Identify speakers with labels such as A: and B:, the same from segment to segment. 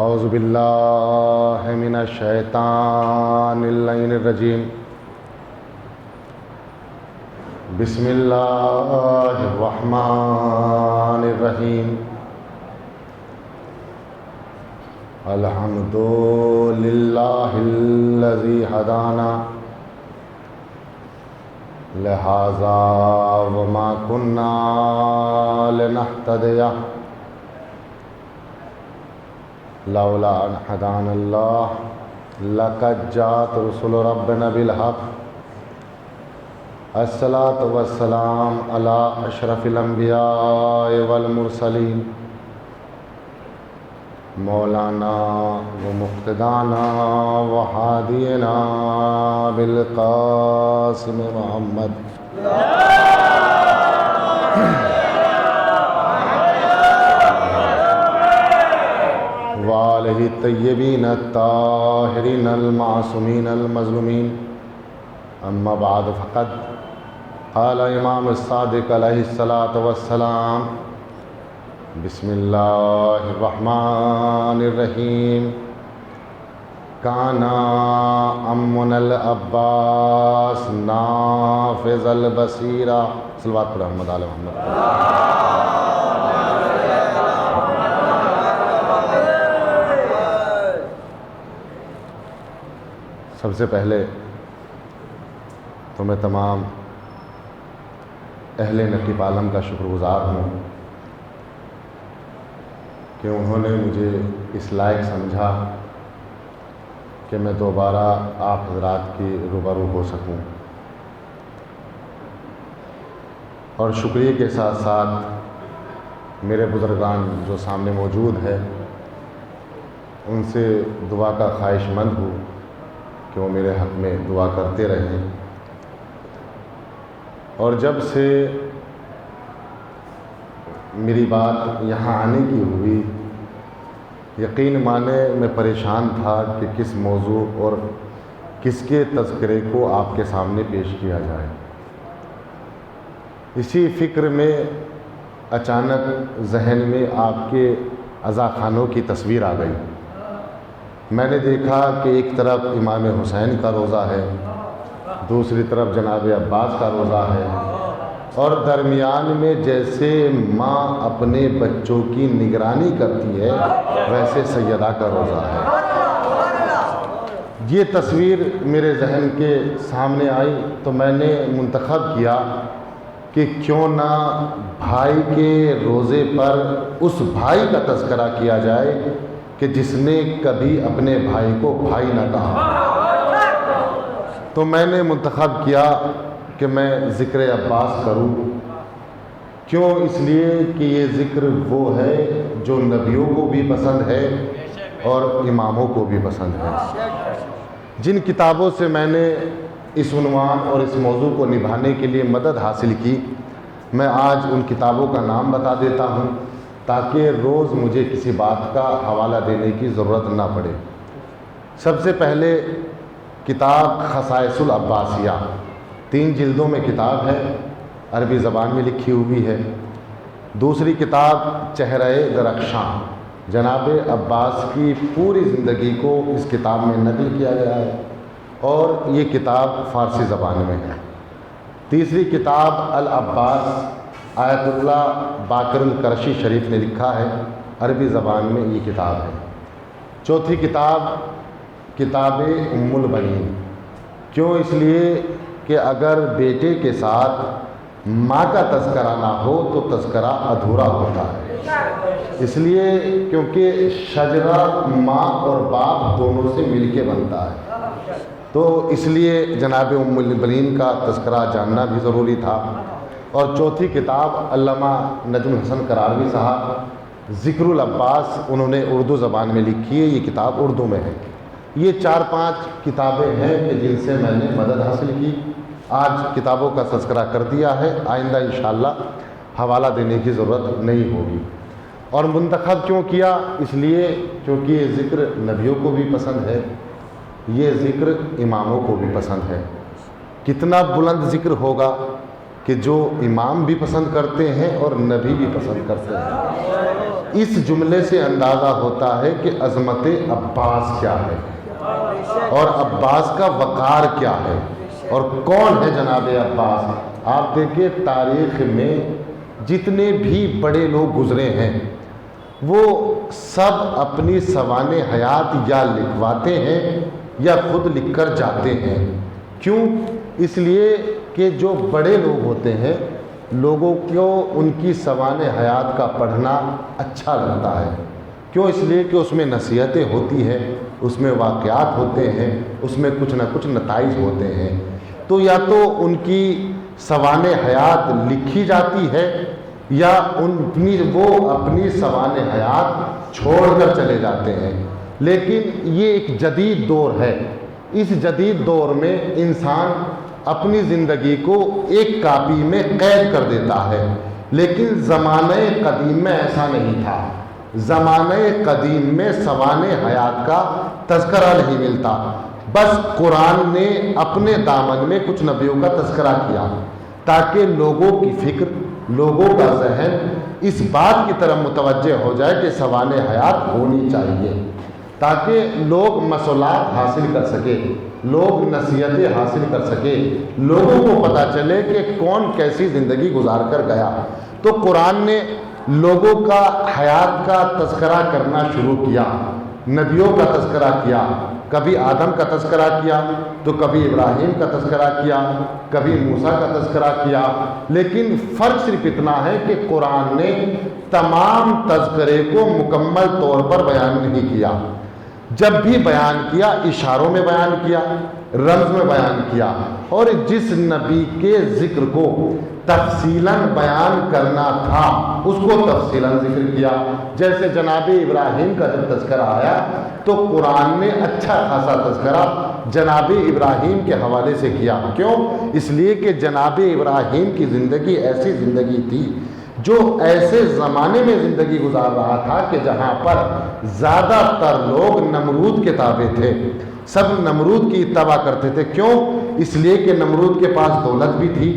A: اعوذ باللہ من الشیطان اللعین الرجیم بسم اللہ الرحمن الرحیم الحمد للہ الذی ہدانا لہذا وما كنا لنهتدی لولا ان هدانا اللہ لقد جاءت رسل ربنا بالحق الصلاة والسلام على اشرف الانبیاء والمرسلین مولانا ومقتدانا وحادینا بالقاسم محمد وآلہ الطیبین الطاہرین المعصومین المظلومین اما بعد فقد قال امام الصادق علیہ الصلاۃ والسلام بسم اللہ الرحمن الرحیم کانا امنا العباس نافذ البصیرہ صلوات پر محمد آل محمد. سب سے پہلے تو میں تمام اہل نقیب عالم کا شکر گزار ہوں کہ انہوں نے مجھے اس لائق سمجھا کہ میں دوبارہ آپ حضرات کی روبرو ہو سکوں، اور شکریہ کے ساتھ ساتھ میرے بزرگان جو سامنے موجود ہے ان سے دعا کا خواہش مند ہوں کہ وہ میرے حق میں دعا کرتے رہیں. اور جب سے میری بات یہاں آنے کی ہوئی، یقین مانے میں پریشان تھا کہ کس موضوع اور کس کے تذکرے کو آپ کے سامنے پیش کیا جائے. اسی فکر میں اچانک ذہن میں آپ کے عزا خانوں کی تصویر آ گئی. میں نے دیکھا کہ ایک طرف امام حسین کا روضہ ہے، دوسری طرف جناب عباس کا روضہ ہے، اور درمیان میں جیسے ماں اپنے بچوں کی نگرانی کرتی ہے ویسے سیدہ کا روضہ ہے. یہ تصویر میرے ذہن کے سامنے آئی تو میں نے منتخب کیا کہ کیوں نہ بھائی کے روضے پر اس بھائی کا تذکرہ کیا جائے کہ جس نے کبھی اپنے بھائی کو بھائی نہ کہا. تو میں نے منتخب کیا کہ میں ذکر عباس کروں. کیوں؟ اس لیے کہ یہ ذکر وہ ہے جو نبیوں کو بھی پسند ہے اور اماموں کو بھی پسند ہے. جن کتابوں سے میں نے اس عنوان اور اس موضوع کو نبھانے کے لیے مدد حاصل کی، میں آج ان کتابوں کا نام بتا دیتا ہوں تاکہ روز مجھے کسی بات کا حوالہ دینے کی ضرورت نہ پڑے. سب سے پہلے کتاب خصائص العباسیہ، 3 جلدوں میں کتاب ہے، عربی زبان میں لکھی ہوئی ہے. دوسری کتاب چہرہ درخشاں، جناب عباس کی پوری زندگی کو اس کتاب میں نقل کیا گیا ہے، اور یہ کتاب فارسی زبان میں ہے. تیسری کتاب العباس، آیت اللہ باقر القرشی شریف نے لکھا ہے، عربی زبان میں یہ کتاب ہے. چوتھی کتاب کتاب ام البنین. کیوں؟ اس لیے کہ اگر بیٹے کے ساتھ ماں کا تذکرہ نہ ہو تو تذکرہ ادھورا ہوتا ہے. اس لیے کیونکہ شجرہ ماں اور باپ دونوں سے مل کے بنتا ہے، تو اس لیے جناب ام البنین کا تذکرہ جاننا بھی ضروری تھا. اور چوتھی کتاب علامہ نجم الحسن قراروی صاحب ذکر العباس، انہوں نے اردو زبان میں لکھی ہے، یہ کتاب اردو میں ہے. یہ 4-5 کتابیں ہیں کہ جن سے میں نے مدد حاصل کی. آج کتابوں کا تذکرہ کر دیا ہے، آئندہ انشاءاللہ حوالہ دینے کی ضرورت نہیں ہوگی. اور منتخب کیوں کیا؟ اس لیے کیونکہ یہ ذکر نبیوں کو بھی پسند ہے، یہ ذکر اماموں کو بھی پسند ہے. کتنا بلند ذکر ہوگا کہ جو امام بھی پسند کرتے ہیں اور نبی بھی پسند کرتے ہیں. اس جملے سے اندازہ ہوتا ہے کہ عظمت عباس کیا ہے اور عباس کا وقار کیا ہے اور کون ہے جناب عباس۔ آپ دیکھیں تاریخ میں جتنے بھی بڑے لوگ گزرے ہیں وہ سب اپنی سوانح حیات یا لکھواتے ہیں یا خود لکھ کر جاتے ہیں۔ کیوں؟ اس لیے کہ جو بڑے لوگ ہوتے ہیں لوگوں کو ان کی سوانح حیات کا پڑھنا اچھا لگتا ہے۔ کیوں؟ اس لیے کہ اس میں نصیحتیں ہوتی ہیں، اس میں واقعات ہوتے ہیں، اس میں کچھ نہ کچھ نتائج ہوتے ہیں۔ تو یا تو ان کی سوانح حیات لکھی جاتی ہے یا وہ اپنی سوانح حیات چھوڑ کر چلے جاتے ہیں۔ لیکن یہ ایک جدید دور ہے۔ اس جدید دور میں انسان اپنی زندگی کو ایک کاپی میں قید کر دیتا ہے، لیکن زمانہ قدیم میں ایسا نہیں تھا۔ زمانہ قدیم میں سوانح حیات کا تذکرہ نہیں ملتا، بس قرآن نے اپنے دامن میں کچھ نبیوں کا تذکرہ کیا تاکہ لوگوں کی فکر، لوگوں کا ذہن اس بات کی طرف متوجہ ہو جائے کہ سوانح حیات ہونی چاہیے، تاکہ لوگ مسئلات حاصل کر سکے، لوگ نصیحتیں حاصل کر سکے، لوگوں کو پتہ چلے کہ کون کیسی زندگی گزار کر گیا۔ تو قرآن نے لوگوں کا حیات کا تذکرہ کرنا شروع کیا، نبیوں کا تذکرہ کیا، کبھی آدم کا تذکرہ کیا تو کبھی ابراہیم کا تذکرہ کیا، کبھی موسیٰ کا تذکرہ کیا۔ لیکن فرق صرف اتنا ہے کہ قرآن نے تمام تذکرے کو مکمل طور پر بیان نہیں کیا، جب بھی بیان کیا اشاروں میں بیان کیا، رمز میں بیان کیا، اور جس نبی کے ذکر کو تفصیلاً بیان کرنا تھا اس کو تفصیلاً ذکر کیا۔ جیسے جناب ابراہیم کا جب تذکرہ آیا تو قرآن نے اچھا خاصا تذکرہ جناب ابراہیم کے حوالے سے کیا۔ کیوں؟ اس لیے کہ جناب ابراہیم کی زندگی ایسی زندگی تھی جو ایسے زمانے میں زندگی گزار رہا تھا کہ جہاں پر زیادہ تر لوگ نمرود کے تابع تھے، سب نمرود کی اتباع کرتے تھے۔ کیوں؟ اس لیے کہ نمرود کے پاس دولت بھی تھی،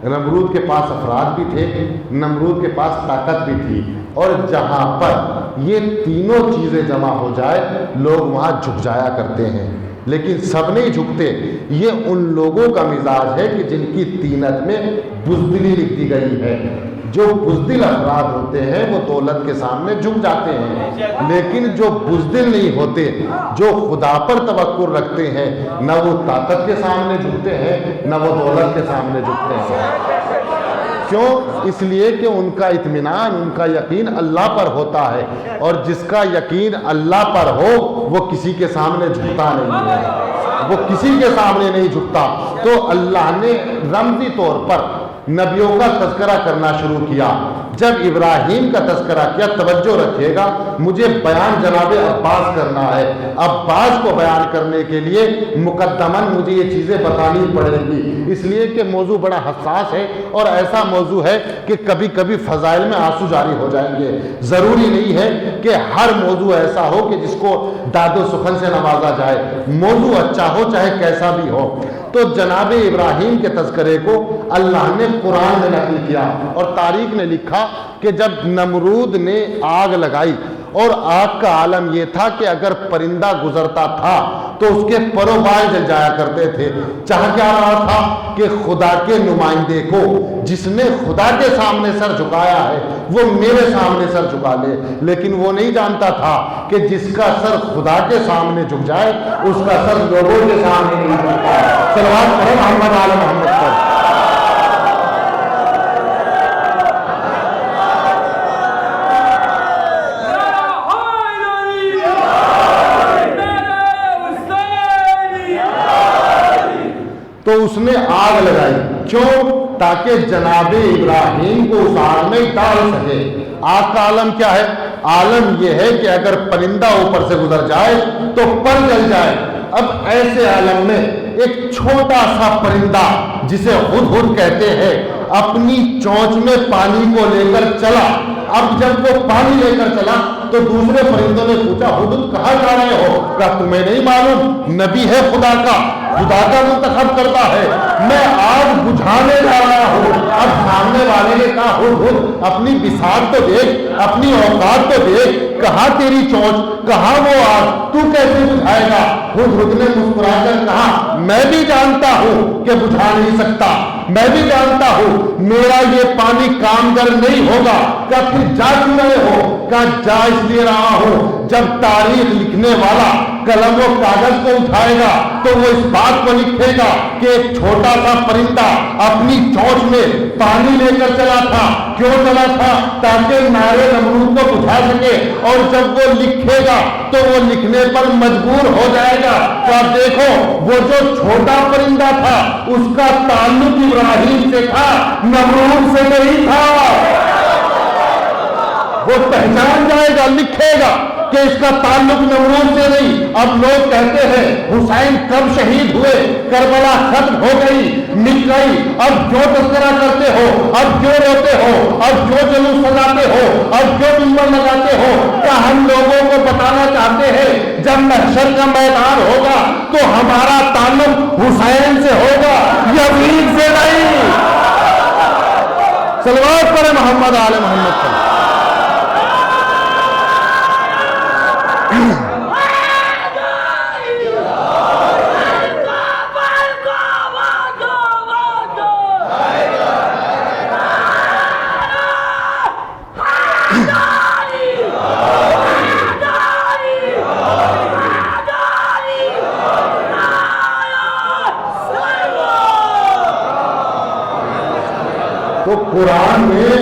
A: نمرود کے پاس افراد بھی تھے، نمرود کے پاس طاقت بھی تھی، اور جہاں پر یہ تینوں چیزیں جمع ہو جائے لوگ وہاں جھک جایا کرتے ہیں۔ لیکن سب نہیں جھکتے، یہ ان لوگوں کا مزاج ہے کہ جن کی طینت میں بزدلی لکھ دی گئی ہے۔ جو بزدل افراد ہوتے ہیں وہ دولت کے سامنے جھک جاتے ہیں، لیکن جو بزدل نہیں ہوتے، جو خدا پر توکل رکھتے ہیں، نہ وہ طاقت کے سامنے جھکتے ہیں نہ وہ دولت کے سامنے جھکتے ہیں۔ کیوں؟ اس لیے کہ ان کا اطمینان، ان کا یقین اللہ پر ہوتا ہے، اور جس کا یقین اللہ پر ہو وہ کسی کے سامنے جھکتا نہیں ہے، وہ کسی کے سامنے نہیں جھکتا۔ تو اللہ نے رمزی طور پر نبیوں کا تذکرہ کرنا شروع کیا۔ جب ابراہیم کا تذکرہ کیا، توجہ رکھیے گا، مجھے بیان جناب عباس کرنا ہے۔ عباس کو بیان کرنے کے لیے مقدماً مجھے یہ چیزیں بتانی پڑے گی، اس لیے کہ موضوع بڑا حساس ہے اور ایسا موضوع ہے کہ کبھی کبھی فضائل میں آنسو جاری ہو جائیں گے۔ ضروری نہیں ہے کہ ہر موضوع ایسا ہو کہ جس کو داد و سخن سے نوازا جائے، موضوع اچھا ہو چاہے کیسا بھی ہو۔ تو جناب ابراہیم کے تذکرے کو اللہ نے قرآن میں نقل کیا، اور تاریخ نے لکھا کہ جب نمرود نے آگ لگائی، اور آگ کا عالم یہ تھا کہ اگر پرندہ گزرتا تھا تو اس کے پر و بال جل جایا کرتے تھے۔ چاہ کیا رہا تھا کہ خدا کے نمائندے کو، جس نے خدا کے سامنے سر جھکایا ہے، وہ میرے سامنے سر جھکا لے۔ لیکن وہ نہیں جانتا تھا کہ جس کا سر خدا کے سامنے جھک جائے اس کا سر لوگوں کے سامنے نہیں جھکتا۔ صلوات کریں محمد آل محمد پر۔ تو اس نے آگ لگائی، کیوں؟ تاکہ جناب ابراہیم کو اس آگ میں ڈال سکے۔ آگ کا عالم کیا ہے؟ عالم یہ ہے کہ اگر پرندہ اوپر سے گزر جائے تو پر جل جائے۔ اب ایسے عالم میں ایک چھوٹا سا پرندہ جسے ہدہد کہتے ہیں اپنی چونچ میں پانی کو لے کر چلا۔ اب جب وہ پانی لے کر چلا تو دوسرے پرندوں نے پوچھا، ہدہد کہاں جا رہے ہو؟ کہا تمہیں نہیں معلوم، نبی ہے خدا کا منتخب کرتا ہے، میں آگ بجھانے جا رہا ہوں۔ اب سامنے والے نے کہا ہدہد اپنی بساط تو دیکھ، اپنی اوقات تو دیکھ، کہاں تیری چونچ، کہاں وہ آگ، تو کیسے بجھائے گا؟ ہدہد نے مسکرا کر کہا میں بھی جانتا ہوں کہ بجھا نہیں سکتا، میں بھی جانتا ہوں میرا یہ پانی کامگر نہیں ہوگا۔ کہا پھر جا کیوں رہے ہو؟ کہا جا اس لیے رہا ہوں جب تاریخ لکھنے والا قلم و کاغذ کو اٹھائے گا تو وہ اس بات کو لکھے گا کہ ایک چھوٹا سا پرندہ اپنی چونچ میں پانی لے کر چلا تھا۔ کیوں چلا تھا؟ تاکہ نارے نمرود کو بجھا سکے، اور جب وہ لکھے گا تو وہ لکھنے پر مجبور ہو جائے گا۔ تو آپ دیکھو وہ جو چھوٹا پرندہ تھا اس کا تعلق ابراہیم سے تھا، نمرود سے نہیں تھا۔ وہ پہچان جائے گا، لکھے گا کہ اس کا تعلق نمرود سے نہیں۔ اب لوگ کہتے ہیں حسین کب شہید ہوئے، کربلا ختم ہو گئی، مٹ گئی، اب جو تذکرہ کرتے ہو، اب جو روتے ہو، اب جو جلوس سجاتے ہو، اب جو منبر لگاتے ہو، کیا ہم لوگوں کو بتانا چاہتے ہیں جب محشر کا میدان ہوگا تو ہمارا تعلق حسین سے ہوگا، یزید سے نہیں؟ صلوات پڑھیں محمد آل محمد پر۔ تو قرآن میں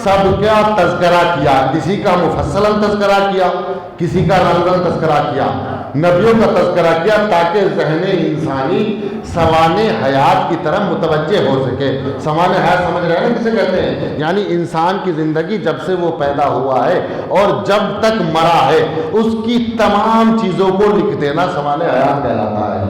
A: سب کا تذکرہ کیا، کسی کا مفصلاً تذکرہ کیا، کسی کا رمضان تذکرہ کیا، نبیوں کا تذکرہ کیا تاکہ ذہن انسانی سوانح حیات کی طرف متوجہ ہو سکے۔ سوانح حیات سمجھ رہے ہیں نا کسے کہتے ہیں؟ یعنی انسان کی زندگی جب سے وہ پیدا ہوا ہے اور جب تک مرا ہے اس کی تمام چیزوں کو لکھ دینا سوانح حیات کہلاتا ہے،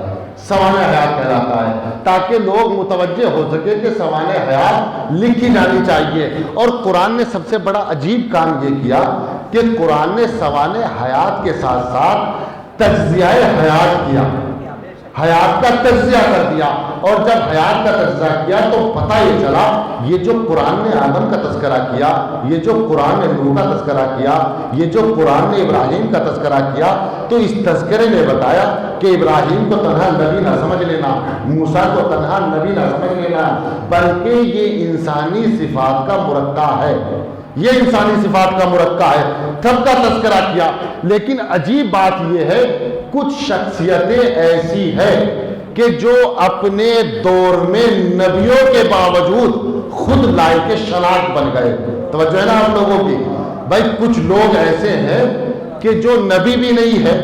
A: سوانح حیات کہلاتا ہے، تاکہ لوگ متوجہ ہو سکے کہ سوانح حیات لکھی جانی چاہیے۔ اور قرآن نے سب سے بڑا عجیب کام یہ کیا کہ قرآن نے سوانح حیات کے ساتھ ساتھ تجزیہ حیات کیا، حیات کا تجزیہ کر دیا۔ اور جب حیات کا تجزیہ کیا تو پتہ یہ چلا یہ جو قرآن نے آدم کا تذکرہ کیا، یہ جو قرآن نے نوح کا تذکرہ کیا، یہ جو قرآن نے ابراہیم کا تذکرہ کیا، تو اس تذکرے نے بتایا کہ ابراہیم کو تنہا نبی نہ سمجھ لینا، موسیٰ کو تنہا نبی نہ سمجھ لینا، بلکہ یہ انسانی صفات کا مرکہ ہے، یہ انسانی صفات کا مرکہ ہے، سب کا تذکرہ کیا۔ لیکن عجیب بات یہ ہے کچھ شخصیتیں ایسی ہیں کہ جو اپنے دور میں نبیوں کے باوجود خود لائق شناخت بن گئے۔ توجہ ہے نا آپ لوگوں کی؟ بھائی کچھ لوگ ایسے ہیں کہ جو نبی بھی نہیں ہے،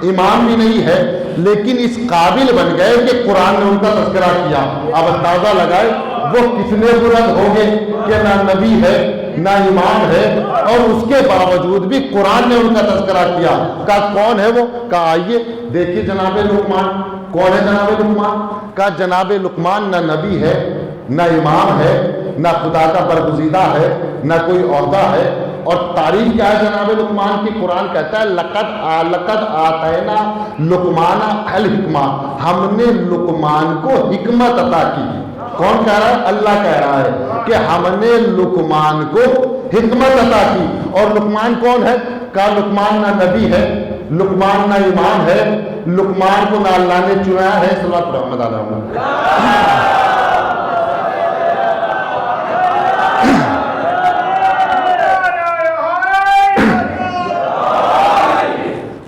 A: امام بھی نہیں ہے، لیکن اس قابل بن گئے کہ قرآن نے ان کا تذکرہ کیا۔ اب اندازہ لگائے وہ کتنے بلند ہو گئے کہ نہ نبی ہے نہ امام ہے، اور اس کے باوجود بھی قرآن نے ان کا تذکرہ کیا۔ کہا کون ہے وہ؟ کہا آئیے دیکھیے جناب لقمان۔ کون ہے جناب لقمان؟ کہا جناب لقمان نہ نبی ہے نہ امام ہے نہ خدا کا برگزیدہ ہے نہ کوئی عہدہ ہے، اور تعریف کیا ہے جناب لقمان کی؟ قرآن کہتا ہے لقد آتینا لقمان الحکمہ، ہم نے لقمان کو حکمت عطا کی۔ کون کہہ رہا ہے؟ اللہ کہہ رہا ہے کہ ہم نے لقمان کو حکمت عطا کی۔ اور لقمان کون ہے؟ کہا لقمان نہ نبی ہے، لقمان نہ امام ہے، لقمان کو نہ اللہ نے چنایا ہے۔ صلی اللہ محمد علیہ وسلم۔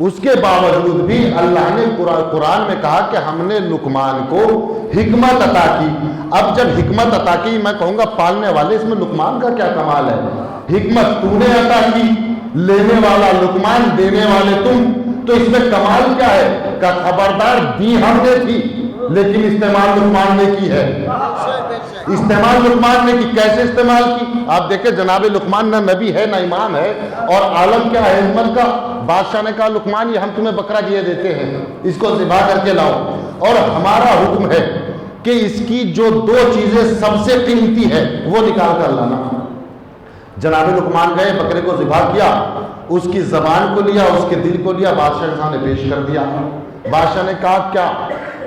A: اس کے باوجود بھی اللہ نے قرآن میں کہا کہ ہم نے لقمان کو حکمت عطا کی۔ اب جب حکمت عطا کی، میں کہوں گا پالنے والے اس میں لقمان کا کیا کمال ہے؟ حکمت تو نے عطا کی، لینے والا لقمان، دینے والے تم، تو اس میں کمال کیا ہے؟ کہ خبردار دی ہم نے تھی لیکن استعمال لقمان نے کی ہے، استعمال لقمان نے کی۔ کیسے استعمال کی؟ آپ دیکھیں جناب لقمان نہ نبی ہے نہ امام ہے، اور عالم کیا ہے عظمت کا؟ بادشاہ نے کہا لقمان یہ ہم تمہیں بکرا دیے دیتے ہیں، اس کو ذبح کر کے لاؤ، اور ہمارا حکم ہے کہ اس کی جو دو چیزیں سب سے قیمتی ہے وہ نکال کر لانا۔ جناب لقمان گئے، بکرے کو ذبح کیا، اس کی زبان کو لیا، اس کے دل کو لیا، بادشاہ کے سامنے پیش کر دیا۔ بادشاہ نے کہا کیا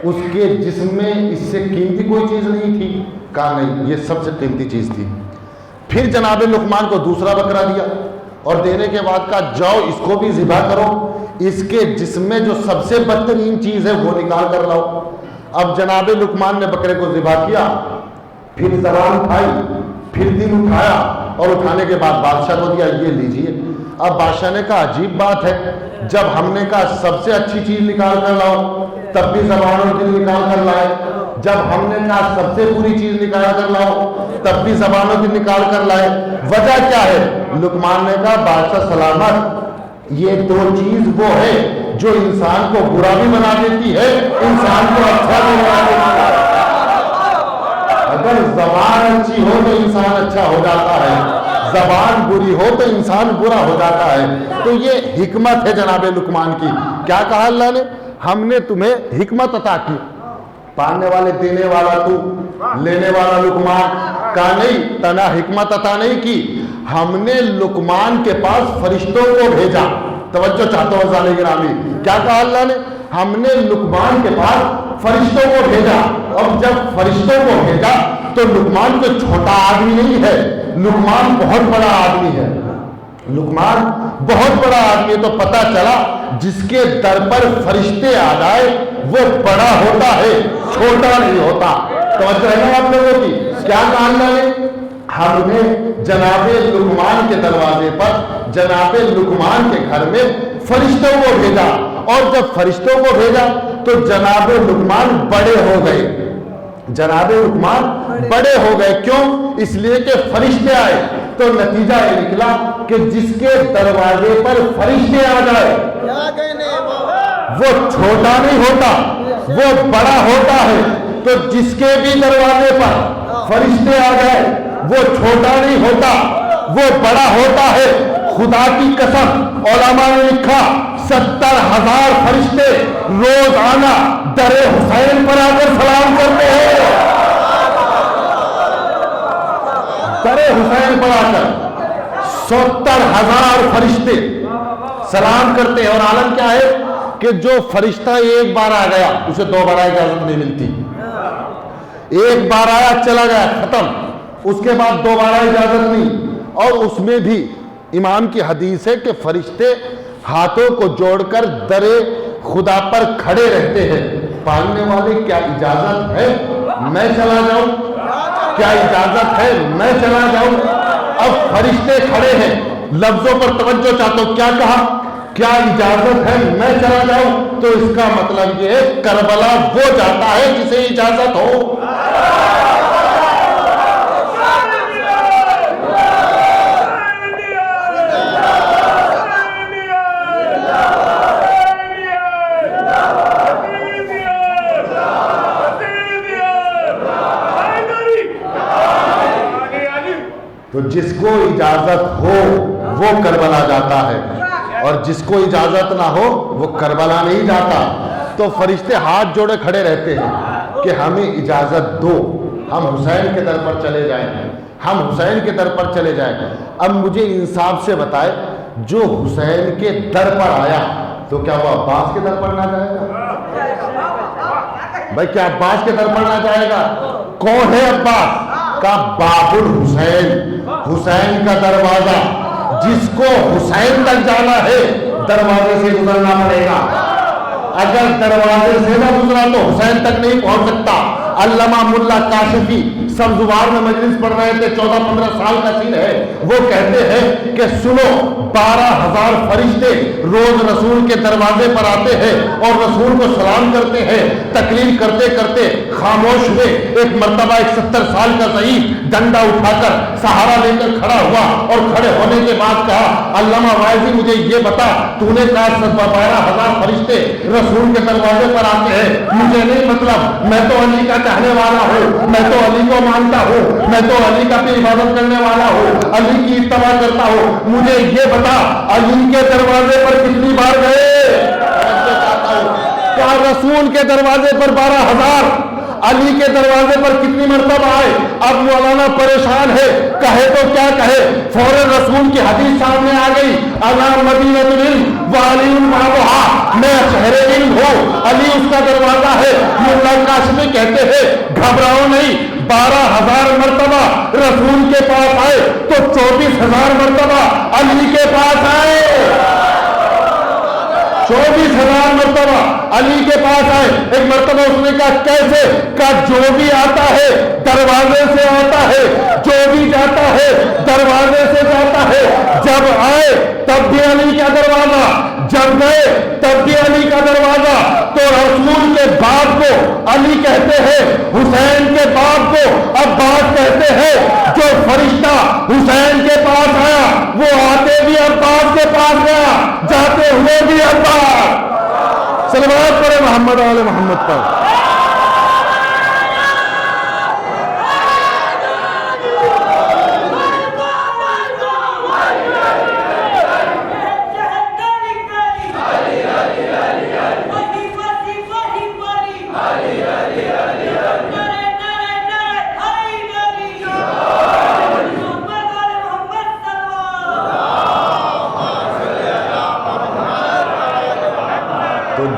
A: اس کے جسم میں اس سے قیمتی کوئی چیز نہیں تھی؟ کہا نہیں، یہ سب سے قیمتی چیز تھی۔ پھر جناب لقمان کو دوسرا بکرا دیا، اور دینے کے بعد کہا جاؤ اس کو بھی ذبح کرو، اس کے جسم میں جو سب سے بدترین چیز ہے وہ نکال کر لاؤ۔ اب جناب لقمان نے بکرے کو ذبح کیا، پھر زبان اٹھائی، پھر دل اٹھایا، اور اٹھانے کے بعد بادشاہ کو دیا، یہ لیجئے۔ اب بادشاہ نے کہا عجیب بات ہے، جب ہم نے کہا سب سے اچھی چیز نکال کر لاؤ تب بھی زبان اور دل نکال کر لائے، جب ہم نے کہا سب سے بری چیز نکال کر لاؤ تب بھی زبان اور دل نکال کر لائے، وجہ کیا ہے؟ لقمان نے کہا بادشاہ سلامت، یہ دو چیز وہ ہے جو انسان کو برا بھی بنا دیتی ہے، انسان کو اچھا بھی بنا دیتی ہے۔ اگر زبان اچھی ہو تو انسان اچھا ہو جاتا ہے، زبان بری ہو تو انسان برا ہو جاتا ہے۔ تو یہ حکمت ہے جناب لقمان کی۔ کیا کہا اللہ نے؟ ہم نے تمہیں حکمت عطا کی، پالنے والے دینے والا تو، لینے والا لقمان کا نہیں، تنہا حکمت عطا نہیں کی، ہم نے لقمان کے پاس فرشتوں کو بھیجا۔ توجہ چاہتا ہوں عزیزان گرامی، کیا کہا اللہ نے؟ ہم نے لقمان کے پاس فرشتوں کو بھیجا، اور جب فرشتوں کو بھیجا تو لقمان کوئی چھوٹا آدمی نہیں ہے، لقمان بہت بڑا آدمی ہے، لقمان بہت بڑا آدمی ہے۔ تو پتہ چلا جس کے در پر فرشتے آ جائے وہ بڑا ہوتا ہے، چھوٹا نہیں ہوتا۔ توجہ ہے نا آپ لوگوں کی؟ کیا کہا اللہ نے؟ ہم نے جناب لقمان کے دروازے پر، جناب لقمان کے گھر میں فرشتوں کو بھیجا، اور جب فرشتوں کو بھیجا تو جناب لقمان بڑے ہو گئے، جناب لقمان بڑے ہو گئے۔ کیوں؟ اس لیے کہ فرشتے آئے۔ تو نتیجہ یہ نکلا کہ جس کے دروازے پر فرشتے آ جائے وہ چھوٹا نہیں ہوتا، وہ بڑا ہوتا ہے۔ تو جس کے بھی دروازے پر فرشتے آ جائے وہ چھوٹا نہیں ہوتا، وہ بڑا ہوتا ہے۔ خدا کی قسم علماء نے لکھا 70,000 فرشتے روزانہ در حسین پر آ کر سلام کرتے ہیں، در حسین پر آ کر 70,000 فرشتے سلام کرتے ہیں۔ اور عالم کیا ہے کہ جو فرشتہ ایک بار آ گیا اسے دوبارہ اجازت نہیں ملتی، ایک بار آیا چلا گیا ختم، اس کے بعد دوبارہ اجازت نہیں۔ اور اس میں بھی امام کی حدیث ہے کہ فرشتے ہاتھوں کو جوڑ کر در خدا پر کھڑے رہتے ہیں، پالنے والے کیا اجازت ہے میں چلا جاؤں؟ کیا اجازت ہے میں چلا جاؤں؟ اب فرشتے کھڑے ہیں، لفظوں پر توجہ چاہتا ہوں، کیا کہا؟ کیا اجازت ہے میں چلا جاؤں؟ تو اس کا مطلب یہ ہے کربلا وہ جاتا ہے جسے اجازت ہو۔ تو جس کو اجازت ہو وہ کربلا جاتا ہے، اور جس کو اجازت نہ ہو وہ کربلا نہیں جاتا۔ تو فرشتے ہاتھ جوڑے کھڑے رہتے ہیں کہ ہمیں اجازت دو، ہم حسین کے در پر چلے جائیں، ہم حسین کے در پر چلے جائیں۔ اب مجھے انصاف سے بتائے، جو حسین کے در پر آیا تو کیا وہ عباس کے در پر نہ جائے گا؟ بھائی کیا عباس کے در پر نہ جائے گا؟ کون ہے عباس؟ کا باب الحسین، حسین کا دروازہ، جس کو حسین تک جانا ہے دروازے سے گزرنا پڑے گا، اگر دروازے سے نہ گزرا تو حسین تک نہیں پہنچ سکتا۔ علامہ ملا کاشفی سبزوار میں مجلس پڑھ رہے تھے، 14-15 سال کا سن ہے، وہ کہتے ہیں کہ سنو 12,000 فرشتے روز رسول کے دروازے پر آتے ہیں اور رسول کو سلام کرتے ہیں، تقریر کرتے کرتے خاموش ہوئے۔ ایک مرتبہ ایک 70 سال کا ضعیف ڈنڈا اٹھا کر سہارا لے کر کھڑا ہوا، اور کھڑے ہونے کے بعد کہا علامہ وائزی مجھے یہ بتا، تو نے کہا 12,000 فرشتے رسول کے دروازے پر آتے ہیں، مجھے نہیں مطلب، میں تو علی کا چاہنے والا ہوں، میں تو علی کو مانتا ہوں، میں تو علی کا پہ عبادت کرنے والا ہوں، علی کی اتباع کرتا ہوں، مجھے یہ بتا علی کے دروازے پر کتنی بار گئے؟ کیا رسول کے دروازے پر 12,000، علی کے دروازے پر کتنی مرتبہ آئے؟ اب مولانا پریشان ہے، کہے تو کیا کہے، فوراً رسول کی حدیث سامنے آ گئی، الا مدینۃ العلم وعلی بابھا، میں شہر علم ہوں، علی اس کا دروازہ ہے۔ مولا کاشمی کہتے ہیں گھبراؤ نہیں، 12,000 مرتبہ رسول کے پاس آئے تو 24,000 مرتبہ علی کے پاس آئے۔ 24,000 مرتبہ علی کے پاس آئے۔ ایک مرتبہ اس نے کہا کیسے؟ کہا جو بھی آتا ہے دروازے سے آتا ہے، جو بھی جاتا ہے دروازے سے جاتا ہے۔ جب آئے تب بھی علی کا دروازہ، جب گئے تب بھی علی کا دروازہ۔ تو رسول کے باپ کو علی کہتے ہیں، حسین کے باپ کو عباس کہتے ہیں۔ جو فرشتہ حسین کے پاس آیا وہ آتے بھی عباس کے پاس گیا، جاتے ہوئے بھی عباس۔ صلوات پڑھے محمد آل محمد پر۔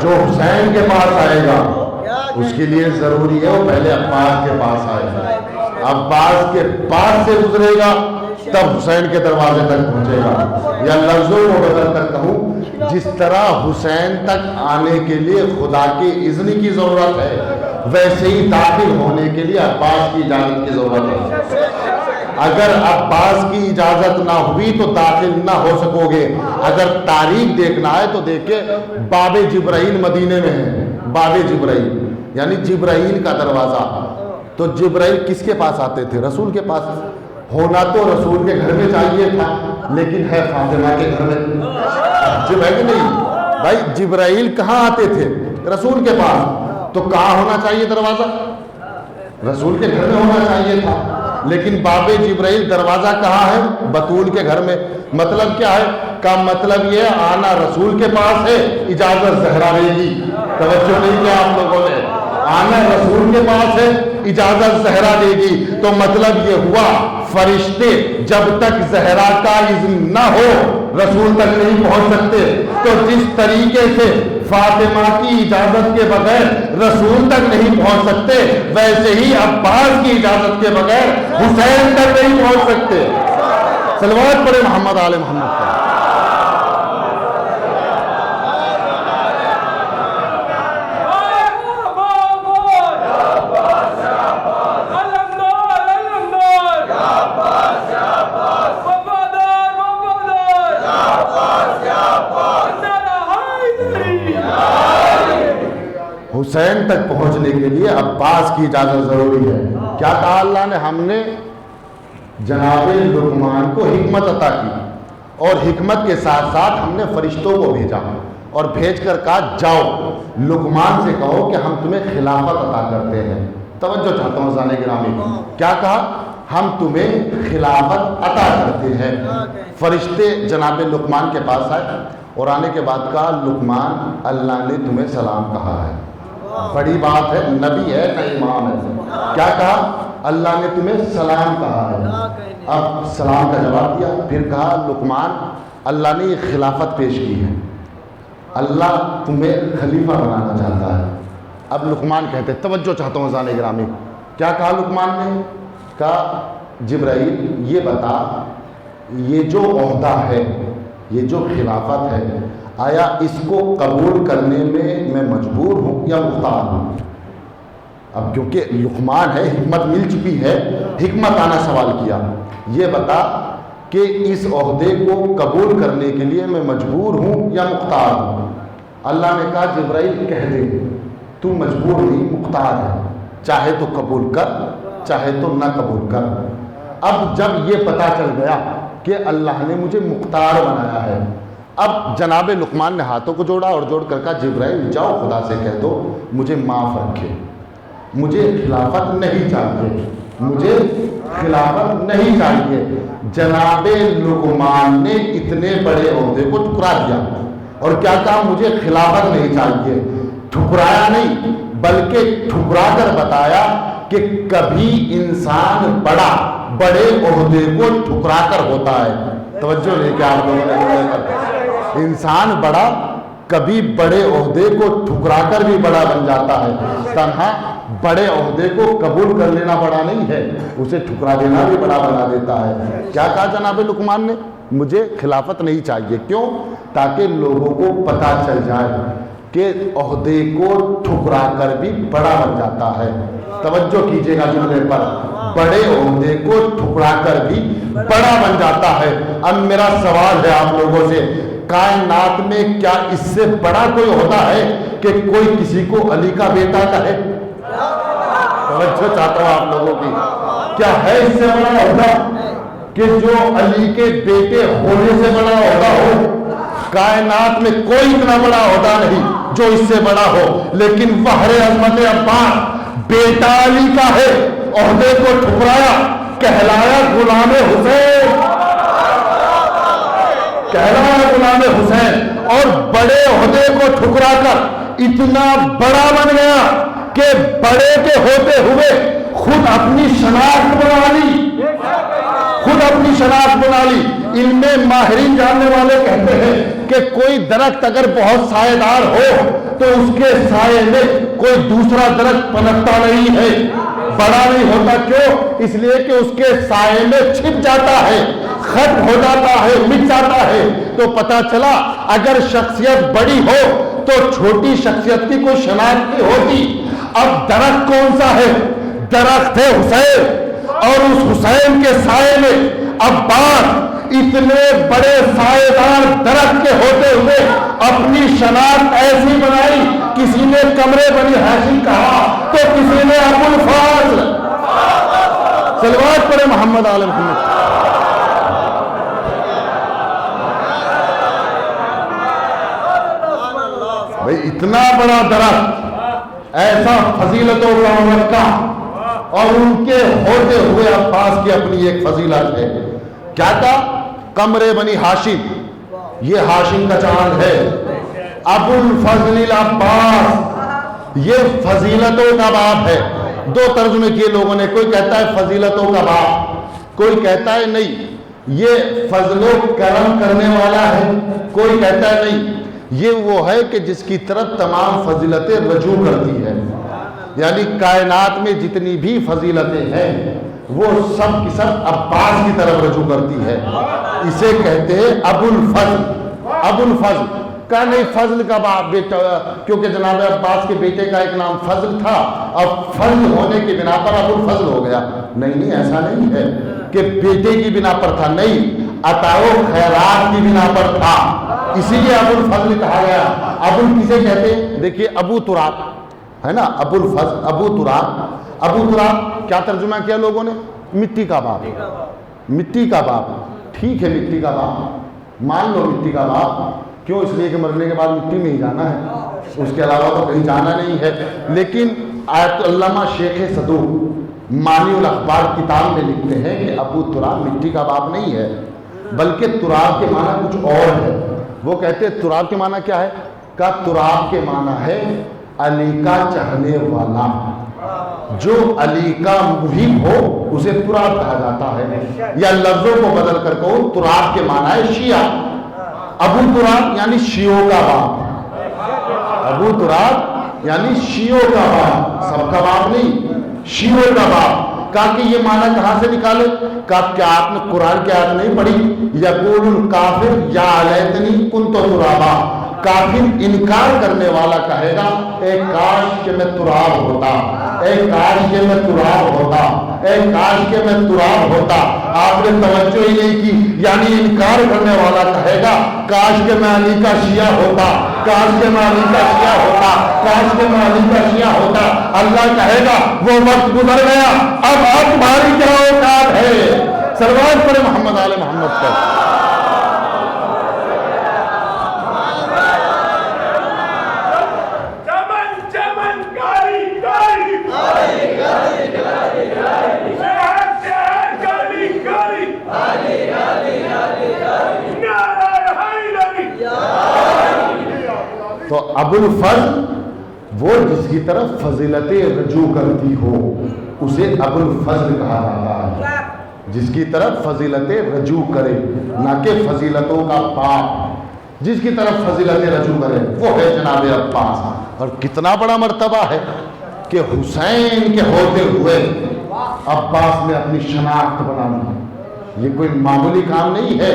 A: جو حسین کے پاس آئے گا اس کے لیے ضروری ہے وہ پہلے عباس کے پاس آئے گا، عباس کے پاس سے گزرے گا تب حسین کے دروازے تک پہنچے گا۔ یا لفظوں کو بدل کر کہوں، جس طرح حسین تک آنے کے لیے خدا کے اذن کی ضرورت ہے، ویسے ہی داخل ہونے کے لیے عباس کی اجازت کی ضرورت ہے۔ اگر عباس کی اجازت نہ ہوئی تو داخل نہ ہو سکو گے۔ اگر تاریخ دیکھنا ہے تو دیکھیں باب جبرائیل مدینے میں ہے، باب جبرائیل یعنی جبرائیل کا دروازہ۔ تو جبرائیل کس کے پاس آتے تھے؟ رسول کے پاس۔ ہونا تو رسول کے گھر میں چاہیے تھا لیکن ہے فاطمہ کے گھر میں، جب ہے کہ نہیں بھائی؟ جبرائیل کہاں آتے تھے؟ رسول کے پاس۔ تو کہاں ہونا چاہیے دروازہ؟ رسول کے گھر میں ہونا چاہیے تھا، لیکن باب جبرائیل دروازہ کہاں ہے؟ بطول کے گھر میں۔ مطلب کیا ہے؟ کا مطلب یہ آنا رسول کے پاس ہے، اجازت زہرا دے گی۔ توجہ نہیں کیا آپ لوگوں نے؟ آنا رسول کے پاس ہے، اجازت زہرا دے گی۔ تو مطلب یہ ہوا فرشتے جب تک زہرا کا اذن نہ ہو رسول تک نہیں پہنچ سکتے۔ تو جس طریقے سے فاطمہ کی اجازت کے بغیر رسول تک نہیں پہنچ سکتے، ویسے ہی عباس کی اجازت کے بغیر حسین تک نہیں پہنچ سکتے۔ صلوات پڑھے محمد آل محمد پر۔ حسین تک پہنچنے کے لیے عباس کی اجازت ضروری ہے۔ کیا کہا اللہ نے؟ ہم نے جناب لقمان کو حکمت عطا کی اور حکمت کے ساتھ ساتھ ہم نے فرشتوں کو بھیجا اور بھیج کر کہا جاؤ لقمان سے کہو کہ ہم تمہیں خلافت عطا کرتے ہیں۔ توجہ چاہتا ہوں زانے گرامی، کیا کہا؟ ہم تمہیں خلافت عطا کرتے ہیں۔ فرشتے جناب لقمان کے پاس آئے اور آنے کے بعد کہا لقمان اللہ نے تمہیں سلام کہا ہے۔ بڑی بات ہے، نبی ہے نہ امام ہے۔ کیا کہا؟ اللہ نے تمہیں سلام کہا ہے۔ اب سلام کا جواب دیا، پھر کہا لقمان اللہ نے یہ خلافت پیش کی ہے، اللہ تمہیں خلیفہ بنانا چاہتا ہے۔ اب لقمان کہتے ہیں، توجہ چاہتا ہوں زانے گرامی، کیا کہا لقمان نے؟ کہا جبرائیل یہ بتا یہ جو عہدہ ہے، یہ جو خلافت ہے، آیا اس کو قبول کرنے میں مجبور ہوں یا مختار ہوں؟ اب کیونکہ لقمان ہے، حکمت مل چکی ہے، حکمت آنا سوال کیا، یہ بتا کہ اس عہدے کو قبول کرنے کے لیے میں مجبور ہوں یا مختار ہوں؟ اللہ نے کہا جبرائیل کہہ دے تو مجبور نہیں، مختار ہے، چاہے تو قبول کر چاہے تو نہ قبول کر۔ اب جب یہ پتا چل گیا کہ اللہ نے مجھے مختار بنایا ہے، اب جناب لقمان نے ہاتھوں کو جوڑا اور جوڑ کر کہا جبرائیل جاؤ خدا سے کہہ دو مجھے معاف رکھے، مجھے خلافت نہیں چاہیے، مجھے خلافت نہیں چاہیے۔ جناب لقمان نے اتنے بڑے عہدے کو ٹھکرا دیا اور کیا کہا مجھے خلافت نہیں چاہیے۔ ٹھکرایا نہیں بلکہ ٹھکرا کر بتایا کہ کبھی انسان بڑے عہدے کو ٹھکرا کر ہوتا ہے۔ توجہ لے کے آپ لوگوں نے انسان بڑا کبھی بڑے عہدے کو ٹھکرا کر بھی بڑا بن جاتا ہے. تنہا بڑے عہدے کو قبول کر لینا بڑا نہیں ہے, اسے ٹھکرا دینا بھی بڑا بنا دیتا ہے. کیا کہا جناب لقمان نے؟ مجھے خلافت نہیں چاہیے. کیوں؟ تاکہ لوگوں کو پتا چل جائے کہ عہدے کو ٹھکرا کر بھی بڑا بن جاتا ہے. توجہ کیجئے گا جملے پر, بڑے عہدے کو ٹھکرا کر بھی بڑا بن جاتا ہے. اب میرا سوال ہے آپ لوگوں سے, کائنات میں کیا اس سے بڑا کوئی ہوتا ہے کہ کوئی کسی کو علی کا بیٹا کہے؟ توجہ چاہتا ہوں آپ لوگوں کی. کیا ہے اس سے بڑا عہدہ کہ جو علی کے بیٹے ہونے سے بڑا عہدہ ہو؟ کائنات میں کوئی اتنا بڑا عہدہ نہیں جو اس سے بڑا ہو. لیکن فخر عظمت عباس بیٹا علی کا ہے, عہدے کو ٹھکرایا, کہلایا غلام حسین, کہلایا غلام حسین, اور بڑے عہدے کو ٹھکرا کر اتنا بڑا بن گیا کہ بڑے کے ہوتے ہوئے خود اپنی شناخت بنا لی, خود اپنی شناخت بنا لی. ان میں ماہرین جاننے والے کہتے ہیں کہ کوئی درخت اگر بہت سائے دار ہو تو اس کے سائے میں کوئی دوسرا درخت پنپتا نہیں ہے, بڑا نہیں ہوتا. کیوں؟ اس لیے کہ اس کے سائے میں چھپ جاتا ہے, ختم ہو جاتا ہے, مٹ جاتا ہے. تو پتا چلا اگر شخصیت بڑی ہو تو چھوٹی شخصیت کی کوئی شناخت نہیں ہوتی. اب درخت کون سا ہے؟ درخت ہے حسین, اور اس حسین کے سائے میں عباس اتنے بڑے سائے دار درخت کے ہوتے ہوئے اپنی شناخت ایسی بنائی, کسی نے کمرے بنی ہاشم کہا تو کسی نے ابو الفضل. صلوات پڑھے محمد آل محمد. بھئی اتنا بڑا درخت, ایسا فضیلتوں کا مکہ, اور ان کے ہوتے ہوئے عباس کی اپنی ایک فضیلت ہے. کیا تھا؟ قمر بنی ہاشم, یہ ہاشم کا چاند ہے. ابو الفضل العباس, یہ فضیلتوں کا باپ ہے. دو ترجمے کیے لوگوں نے, کوئی کہتا ہے فضیلتوں کا باپ, کوئی کہتا ہے نہیں یہ فضل و کرم کرنے والا ہے, کوئی کہتا ہے نہیں یہ وہ ہے کہ جس کی طرف تمام فضیلتیں رجوع کرتی ہے. یعنی کائنات میں جتنی بھی فضیلتیں ہیں وہ سب کی سب عباس کی طرف رجوع کرتی ہے. اسے کہتے ہیں ابو الفضل. ابو الفضل کا نہیں فضل کا باپ بیٹا, کیونکہ جناب عباس کے بیٹے کا ایک نام فضل تھا, اب فضل ہونے کی بنا پر ابو الفضل ہو گیا. نہیں ایسا نہیں ہے کہ بیٹے کی بنا پر تھا, نہیں, عطا و خیرات کی بنا پر تھا, اسی لیے ابو الفضل کہا گیا. ابو کسے کہتے ہیں؟ دیکھیے ابو تراب ہے نا, ابو الفضل, ابو تراب. ابو تراب کیا ترجمہ کیا لوگوں نے؟ مٹی کا باپ, مٹی کا باپ. ٹھیک ہے مٹی کا باپ, مان لو مٹی کا باپ. کیوں؟ اس لیے کہ مرنے کے بعد مٹی میں ہی جانا ہے, اس کے علاوہ تو کہیں جانا نہیں ہے. لیکن آیت علامہ شیخ صدوق مانی الاخبار کتاب میں لکھتے ہیں کہ ابو تراب مٹی کا باپ نہیں ہے, بلکہ تراب کے معنی کچھ اور ہے. وہ کہتے ہیں تراب کے معنی کیا ہے؟ کہ تراب کے معنی ہے علی کا چاہنے والا, جو علی کا محب ہو اسے تراب کہا جاتا ہے. یا لفظوں کو بدل کر کہو, تراب کے معنی ہے شیعہ. ابو تراب یعنی شیعوں کا باپ, ابو تراب یعنی شیعوں کا باپ, سب کا باپ نہیں, شیعوں کا باپ. کہا کہ یہ معنی کہاں سے نکالے؟ کہا کیا آپ نے قرآن کی آیت نہیں پڑھی؟ یقول الکافر یا لیتنی کنت ترابا. کافر انکار کرنے والا کہے گا اے کاش کہ میں تراب ہوتا, اے کاش کہ میں تراب ہوتا, اے کاش کہ میں تراب ہوتا. آپ نے توجہ ہی نہیں کی. یعنی انکار کرنے والا کہے گا کاش کہ میں علی کا شیعہ ہوتا, کاش کہ میں علی کا شیعہ ہوتا, کاش کہ میں علی کا شیعہ ہوتا. اللہ کہے گا وہ وقت گزر گیا, اب تمہاری کیا اوقات ہے. سرور پر محمد آل محمد پر. تو ابو الفضل وہ جس کی طرف فضیلتیں رجوع کرتی ہو اسے ابو الفضل کہا جاتا ہے, جس کی طرف فضیلتیں رجوع کرے, نہ کہ فضیلتوں کا باپ. جس کی طرف فضیلت رجوع کرے وہ ہے جناب عباس۔ اور کتنا بڑا مرتبہ ہے کہ حسین کے ہوتے ہوئے عباس نے اپنی شناخت بنا لی۔ یہ کوئی معمولی کام نہیں ہے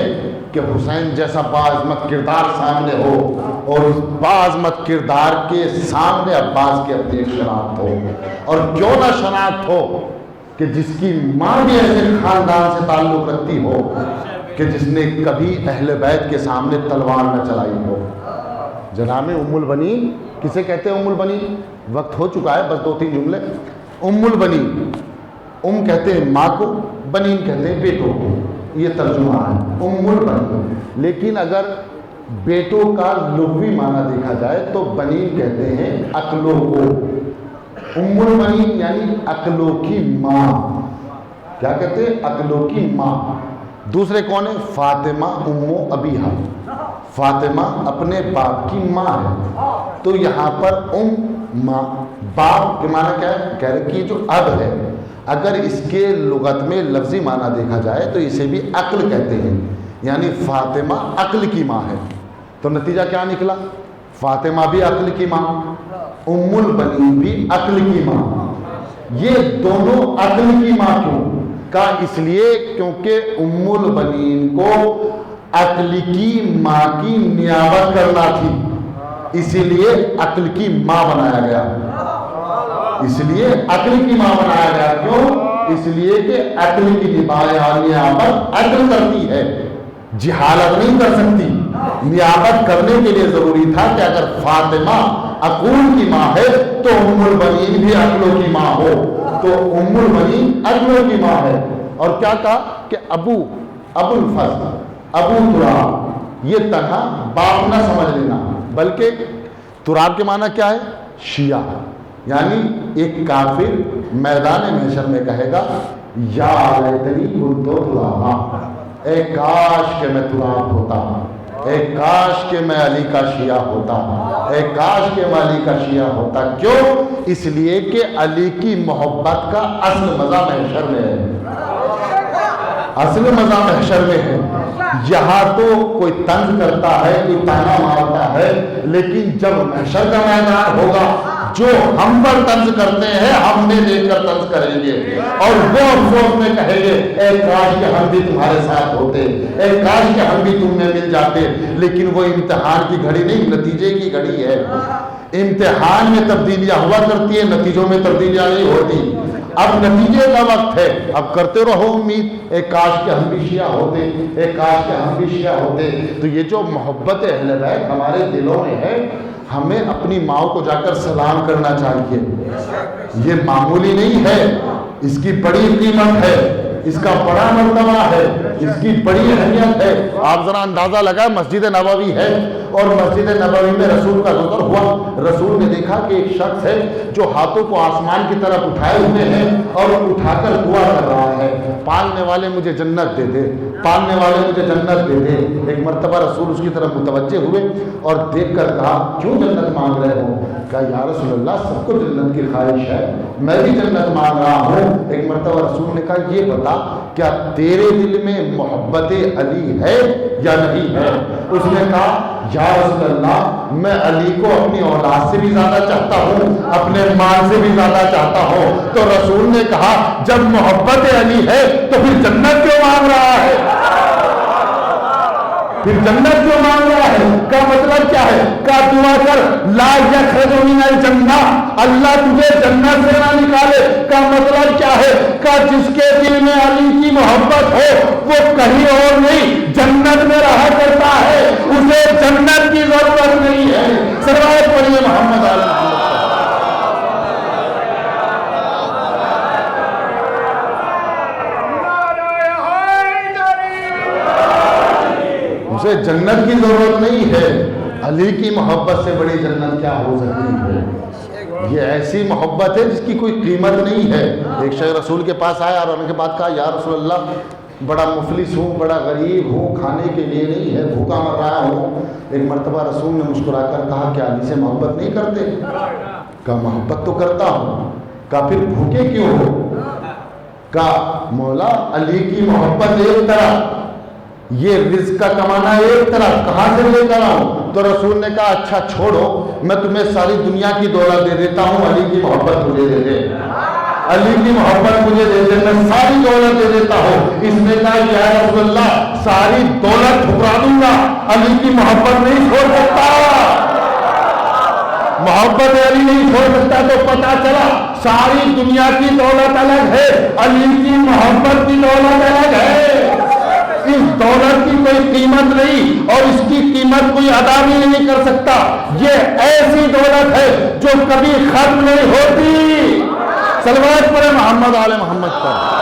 A: کہ حسین جیسا باعظمت کردار سامنے ہو اور اس باعظمت کردار کے سامنے عباس کی اپنی ایک شناخت ہو۔ اور کیوں نہ شناخت ہو کہ جس کی ماں بھی ایسے خاندان سے تعلق رکھتی ہو کہ جس نے کبھی اہل بیت کے سامنے تلوار نہ چلائی ہو۔ جناب ام البنین کسے کہتے ہیں؟ ام البنین وقت ہو چکا ہے، بس 2-3 جملے۔ ام البنین، ام کہتے ہیں ماں کو، بنین کہتے ہیں بیٹوں کو، یہ ترجمہ ہے ام البنین۔ لیکن اگر بیٹوں کا لغوی معنی دیکھا جائے تو بنین کہتے ہیں عقلوں کو۔ ام البنین یعنی عقلوں کی ماں۔ کیا کہتے ہیں؟ عقلوں کی ماں۔ دوسرے کون ہیں؟ فاطمہ ام ابیہا، فاطمہ اپنے باپ کی ماں ہے۔ تو یہاں پر ام ماں، باپ کے معنی کیا ہے؟ کہہ رہے کہ جو اب ہے، اگر اس کے لغت میں لفظی معنی دیکھا جائے تو اسے بھی عقل کہتے ہیں، یعنی فاطمہ عقل کی ماں ہے۔ تو نتیجہ کیا نکلا؟ فاطمہ بھی عقل کی ماں، ام البنین بھی عقل کی ماں۔ یہ دونوں عقل کی ماں کیوں کا؟ اس لیے کیونکہ ام البنین کو عقل کی ماں کی نیابت کرنا تھی، اسی لیے عقل کی ماں بنایا گیا۔ اس لیے عقل کی ماں بنایا گیا۔ کیوں؟ اس لیے کہ عقل کی نیابت عقل کرتی ہے، جہالت نہیں کر سکتی۔ نیابت کرنے کے لیے ضروری تھا کہ اگر فاطمہ عقول کی ماں ہے تو ام البنین بھی عقلوں کی ماں ہو۔ تو ام البنین عقلوں کی ماں ہے۔ اور کیا کہا کہ ابو الفضل، ابو تراب، یہ تنہا باپ نہ سمجھ لینا، بلکہ تراب کے معنی کیا ہے؟ شیعہ، یعنی ایک کافر میدان محشر میں کہے گا یا لیتنی کنت ترابا، اے کاش کہ میں تراب ہوتا، اے کاش کہ میں علی کا شیعہ ہوتا، اے کاش کہ میں علی کا شیعہ ہوتا۔ کیوں؟ اس لیے کہ علی کی محبت کا اصل مزہ محشر میں ہے، اصل مزہ محشر میں ہے۔ یہاں تو کوئی طنز کرتا ہے، کوئی تانا مارتا ہے، لیکن جب محشر کا میدان ہوگا جو ہم پر طنز کرتے ہیں ہم نے دیکھ کر طنز کریں گے، اور وہ افسوس میں کہیں گے اے کاش کہ ہم بھی تمہارے ساتھ ہوتے، اے کاش کہ ہم بھی تم میں مل جاتے۔ لیکن وہ امتحان کی گھڑی نہیں، نتیجے کی گھڑی ہے۔ امتحان میں تبدیلیاں ہوا کرتی ہیں، نتیجوں میں تبدیلیاں نہیں ہوتی۔ اب نتیجے کا وقت ہے، اب کرتے رہو امید، اے کاش کہ ہم بھی شیعہ ہوتے، اے کاش کہ ہم بھی شیعہ ہوتے۔ تو یہ جو محبت اہل بیت ہمارے دلوں میں ہے، ہمیں اپنی ماں کو جا کر سلام کرنا چاہیے۔ یہ معمولی نہیں ہے، اس کی بڑی قیمت ہے، اس کا بڑا مرتبہ ہے، اس کی بڑی اہمیت ہے۔ آپ ذرا اندازہ لگائیں، مسجد نبوی ہے اور مسجد نبوی میں رسول کا گزر ہوا، رسول نے دیکھا کہ ایک شخص ہے جو ہاتھوں کو آسمان کی طرف اٹھائے ہوئے ہیں اور اٹھا کر دعا کر رہا ہے، پالنے والے مجھے جنت دے دے، پالنے والے مجھے جنت دے دے۔ ایک مرتبہ رسول اس کی طرف متوجہ ہوئے اور دیکھ کر کہا کیوں جنت مانگ رہے ہو؟ کہا یا رسول اللہ سب کو جنت کی خواہش ہے، میں بھی جنت مانگ رہا ہوں۔ ایک مرتبہ رسول نے کہا یہ بتا کیا تیرے دل میں محبت علی ہے یا نہیں ہے؟ اس نے کہا یا رسول اللہ میں علی کو اپنی اولاد سے بھی زیادہ چاہتا ہوں، اپنے مال سے بھی زیادہ چاہتا ہوں۔ تو رسول نے کہا جب محبت علی ہے تو پھر جنت کیوں مانگ رہا ہے؟ پھر جنت کیوں مانگ رہا ہے؟ کا مطلب کیا ہے؟ کا دعا کر لا یخرج من الجنہ، اللہ تجھے جنت سے نہ نکالے۔ کا مطلب کیا ہے؟ کا جس کے دل میں علی کی محبت ہو وہ کہیں اور نہیں جنت میں رہا کرتا ہے، اسے جنت کی ضرورت نہیں ہے۔ سروائے پڑھیے محمد علی اسے جنت کی ضرورت نہیں ہے۔ علی کی محبت سے بڑی جنت کیا ہو سکتی ہے؟ یہ ایسی محبت ہے جس کی کوئی قیمت نہیں ہے۔ ایک شخص رسول کے پاس آیا اور ان کے بعد کہا یا رسول اللہ بڑا مفلس ہوں، بڑا غریب ہوں، کھانے کے لیے نہیں ہے، بھوکا مر رہا ہوں۔ ایک مرتبہ رسول نے مسکرا کر کہا کہ علی سے محبت نہیں کرتے؟ کہا محبت تو کرتا ہوں۔ کہا پھر بھوکے کیوں ہو؟ کہا مولا علی کی محبت ایک طرح یہ رزق کا کمانا ایک طرف، کہاں سے لے کر آؤں؟ تو رسول نے کہا اچھا چھوڑو، میں تمہیں ساری دنیا کی دولت دے دیتا ہوں، علی کی محبت مجھے دے دے، علی کی محبت مجھے دے دے، میں ساری دولت دے دیتا ہوں۔ اس نے کہا یا رسول اللہ ساری دولت ٹھکرا دوں گا، علی کی محبت نہیں چھوڑ سکتا، محبت علی نہیں چھوڑ سکتا۔ تو پتا چلا ساری دنیا کی دولت الگ ہے، علی کی محبت کی دولت الگ ہے۔ اس دولت کی کوئی قیمت نہیں اور اس کی قیمت کوئی ادا بھی نہیں کر سکتا۔ یہ ایسی دولت ہے جو کبھی ختم نہیں ہوتی۔ صلوات پڑھیں محمد آل محمد پر۔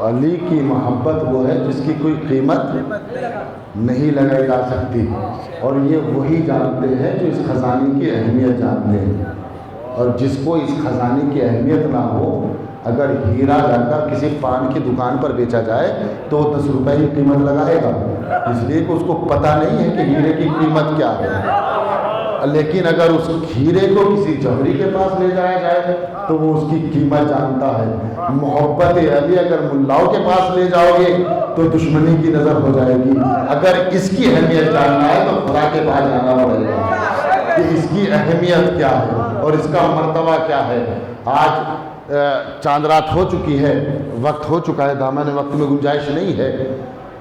A: علی کی محبت وہ ہے جس کی کوئی قیمت نہیں لگائی جا سکتی، اور یہ وہی جانتے ہیں جو اس خزانے کی اہمیت جانتے ہیں۔ اور جس کو اس خزانے کی اہمیت نہ ہو، اگر ہیرا جا کر کسی پان کی دکان پر بیچا جائے تو 10 روپے کی قیمت لگائے گا، اس لیے کہ اس کو پتہ نہیں ہے کہ ہیرے کی قیمت کیا ہے۔ لیکن اگر اس ہیرے کو کسی جوہری کے پاس لے جایا جائے تو وہ اس کی قیمت جانتا ہے۔ محبت علی اگر ملاؤں کے پاس لے جاؤ گے تو دشمنی کی نظر ہو جائے گی۔ اگر اس کی اہمیت جاننا ہے تو خدا کے پاس جانا پڑے گا کہ اس کی اہمیت کیا ہے اور اس کا مرتبہ کیا ہے۔ آج چاند رات ہو چکی ہے، وقت ہو چکا ہے، دامن وقت میں گنجائش نہیں ہے۔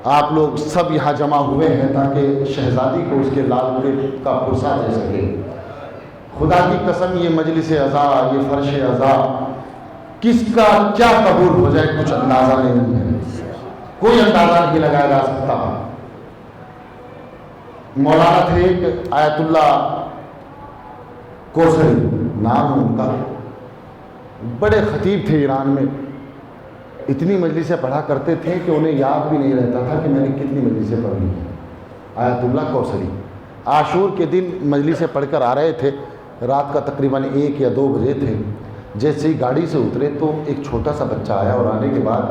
A: آپ لوگ سب یہاں جمع ہوئے ہیں تاکہ شہزادی کو اس کے لال پورے کا پرسہ دے سکے۔ خدا کی قسم یہ مجلس عزا، یہ فرش عزا کس کا کیا قبول ہو جائے کچھ اندازہ نہیں ہے، کوئی اندازہ نہیں لگایا جا سکتا۔ مولانا تھے ایک آیت اللہ کوثری نام ہے ان کا، بڑے خطیب تھے ایران میں، اتنی مجلسیں پڑھا کرتے تھے کہ انہیں یاد بھی نہیں رہتا تھا کہ میں نے کتنی مجلسیں پڑھی ہیں۔ آیت اللہ کوثری عاشور کے دن مجلسیں پڑھ کر آ رہے تھے، رات کا تقریباً 1 یا 2 بجے تھے۔ جیسے ہی گاڑی سے اترے تو ایک چھوٹا سا بچہ آیا اور آنے کے بعد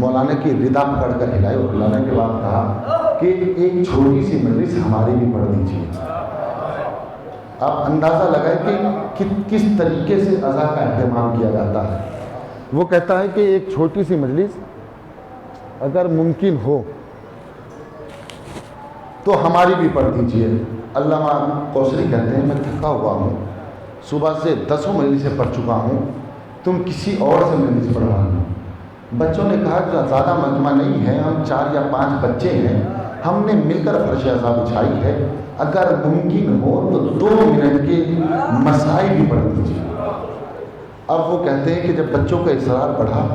A: مولانا کی ردا پکڑ کر ہلائی اور ہلانے کے بعد کہا کہ ایک چھوٹی سی مجلس ہماری بھی پڑھ دیجیے۔ آپ اندازہ لگائیں کہ کس طریقے سے عزا کا اہتمام کیا جاتا ہے۔ وہ کہتا ہے کہ ایک چھوٹی سی مجلس اگر ممکن ہو تو ہماری بھی پڑھ دیجیے۔ علامہ کوثری کہتے ہیں میں تھکا ہوا ہوں، صبح سے 10 مجلسیں پڑھ چکا ہوں، تم کسی اور سے مجلس پڑھوا لو۔ بچوں نے کہا کہ زیادہ مجمع نہیں ہے، ہم 4 یا 5 بچے ہیں، ہم نے مل کر فرش عزا بچھائی ہے، اگر ممکن ہو تو 2 منٹ کے مسائل بھی پڑھ دیجیے۔ اب وہ کہتے ہیں کہ جب بچوں کا اصرار بڑھا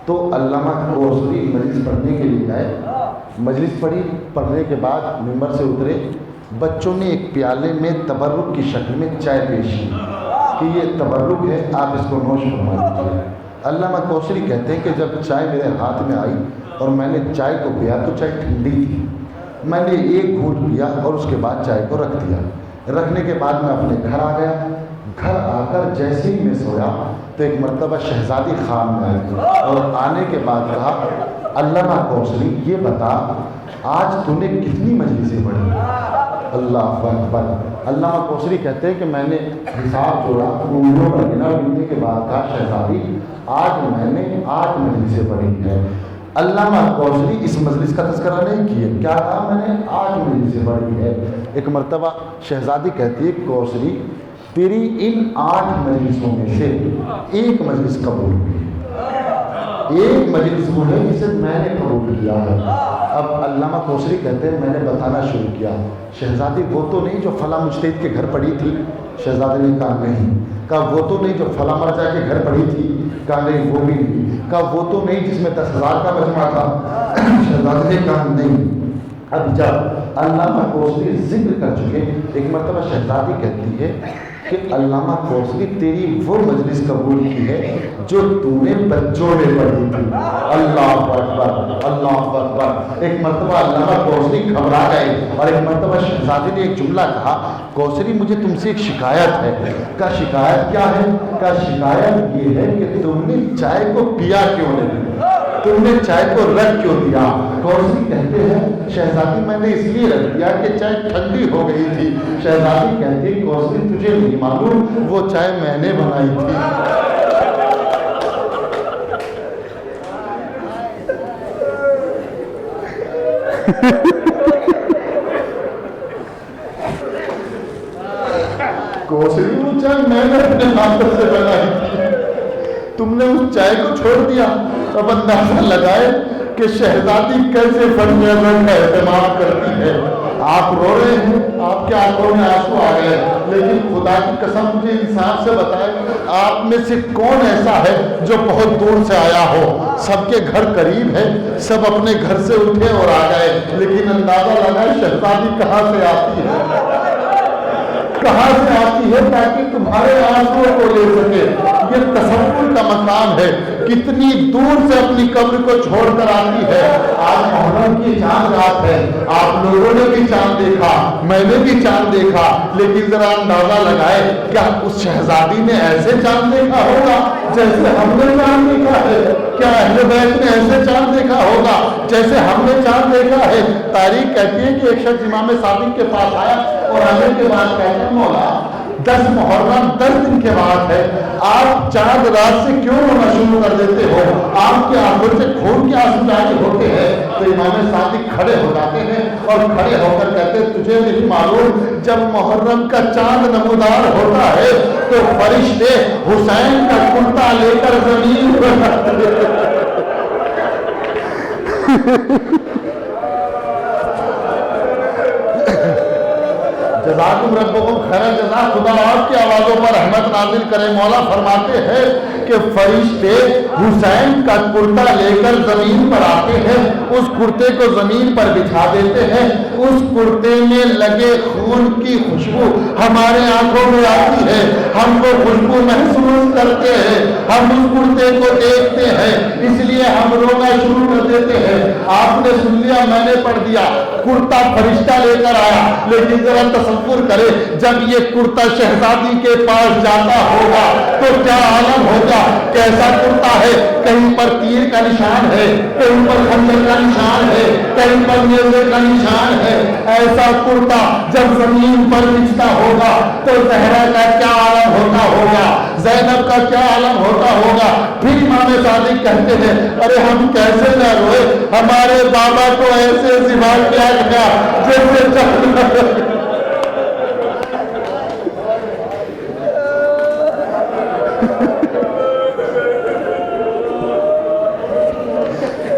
A: تو علامہ کوثری مجلس پڑھنے کے لیے گئے، مجلس پڑھی، پڑھنے کے بعد ممبر سے اترے، بچوں نے ایک پیالے میں تبرک کی شکل میں چائے پیش کی کہ یہ تبرک ہے، آپ اس کو نوش فرما لیجیے۔ علامہ کوثری کہتے ہیں کہ جب چائے میرے ہاتھ میں آئی اور میں نے چائے کو پیا تو چائے ٹھنڈی تھی، میں نے ایک گھونٹ پیا اور اس کے بعد چائے کو رکھ دیا۔ رکھنے کے بعد میں اپنے گھر آ گیا، گھر آ کر جیسے ہی میں سویا تو ایک مرتبہ شہزادی خان میں آئی اور آنے کے بعد کہا علامہ کوثری یہ بتا آج تو نے کتنی مجلسیں پڑھی؟ اللہ اکبر۔ علامہ کوثری کہتے ہیں کہ میں نے حساب جوڑا، انگلیوں پر گنا، گننے کے بعد کہا شہزادی آج میں نے 8 مجلسیں پڑھی ہیں۔ علامہ کوثری اس مجلس کا تذکرہ نہیں کیے، کیا کہا میں نے 8 مجلسیں پڑھی ہے۔ ایک مرتبہ شہزادی کہتی ہے کوثری تیری ان 8 مجلسوں میں سے ایک مجلس قبول ہوئی، ایک مجلس وہ ہے جسے میں نے قبول کیا ہے۔ اب علامہ کوثری کہتے ہیں میں نے بتانا شروع کیا، شہزادی وہ تو نہیں جو فلاں مجتہد کے گھر پڑھی تھی؟ شہزادی نے کہا نہیں۔ کہا وہ تو نہیں جو فلاں مرجع کے گھر پڑھی تھی؟ کہا نہیں وہ بھی نہیں۔ کہا وہ تو نہیں جس میں 10,000 کا مجمع تھا؟ شہزادی نے کہا نہیں۔ اب جب علامہ کوثری ذکر کر چکے. ایک مرتبہ شہزادی کہتی ہے کہ علامہ کوثری تیری وہ مجلس قبول کی ہے جو تو نے بچوں میں پڑھی تھی. اللہ اکبر اللہ اکبر. ایک مرتبہ علامہ کوثری گھبرا گئے اور ایک مرتبہ شہزادی نے ایک جملہ کہا, کوثری مجھے تم سے ایک شکایت ہے. کہا شکایت کیا ہے؟ کہا شکایت یہ ہے کہ تم نے چائے کو پیا کیوں نہیں, تم نے چائے کو رکھ کیوں دیا. کوثری کہتے ہیں شہزادی میں نے اس لیے رکھ دیا کہ چائے ٹھنڈی ہو گئی تھی. شہزادی کہتی ہے کوثری تجھے نہیں معلوم وہ چائے میں نے بنائی تھی. کوثری وہ چائے میں نے اپنے ہاتھوں سے بنائی تھی, تم نے اس چائے کو چھوڑ دیا. اب اندازہ لگائے کہ شہزادی کیسے فرزند کا اہتمام کرتی ہے. آپ رو رہے ہیں, آپ کے آنکھوں میں آنسو آ گئے, لیکن خدا کی قسم مجھے انصاف سے بتائیں آپ میں سے کون ایسا ہے جو بہت دور سے آیا ہو؟ سب کے گھر قریب ہے, سب اپنے گھر سے اٹھے اور آ گئے, لیکن اندازہ لگائے شہزادی کہاں سے آتی ہے, کہاں سے آتی ہے تاکہ تمہارے آنسوؤں کو لے سکے. یہ تصور کا مقام ہے, کتنی دور سے اپنی قبر کو چھوڑ کر آتی ہے. آج محرم کی چاند رات ہے, آپ لوگوں نے بھی چاند دیکھا, میں نے بھی چاند دیکھا, لیکن ذرا اندازہ لگائے کیا اس شہزادی نے ایسے چاند دیکھا ہوگا جیسے ہم نے چاند دیکھا ہے؟ کیا اہل بیت نے ایسے چاند دیکھا ہوگا جیسے ہم نے چاند دیکھا ہے؟ تاریخ کہتی ہے کہ ایک شخص امام صادق کے پاس آیا اور آنے کے بعد کہتے ہیں مولا 10 محرم 10 دن کے بعد ہے, آپ چاند رات سے کیوں رونا شروع کر دیتے ہو, آپ کے آنکھوں سے خون کے آنسو جاری ہوتے ہیں؟ تو امام صادق کھڑے ہو جاتے ہیں اور کھڑے ہو کر کہتے ہیں تجھے نہیں معلوم جب محرم کا چاند نمودار ہوتا ہے تو فرشتے حسین کا کرتا لے کر زمین پر جزاکم ربکم خیر جزا. خدا آپ کی آوازوں پر رحمت نازل کرے. مولا فرماتے ہیں کہ فرشتے حسین کا کرتا لے کر زمین پر آتے ہیں, اس کرتے کو زمین پر بچھا دیتے ہیں, اس کرتے میں لگے خون کی خوشبو ہمارے آنکھوں میں آتی ہے, ہم وہ خوشبو محسوس کرتے ہیں, ہم اس کرتے کو دیکھتے ہیں, اس لیے ہم رونا شروع کر دیتے ہیں. آپ نے سن لیا, میں نے پڑھ دیا, کرتا فرشتہ لے کر آیا, لیکن ذرا تصور کرے جب یہ کرتا شہزادی کے پاس جاتا ہوگا تو کیا عالم ہوگا. کیسا کرتا ہے, کہیں پر تیر کا نشان ہے, کہیں پر خنجر کا نشان ہے, کہیں پر نیزے کا نشان ہے. ایسا کرتا جب زمین پر بچھتا ہوگا تو زہرا کا کیا عالم ہوتا ہوگا, زینب کا کیا عالم ہوتا ہوگا. پھر امام صادق کہتے ہیں ارے ہم کیسے نہ روئے, ہمارے بابا کو ایسے ذبح کیا گیا جیسے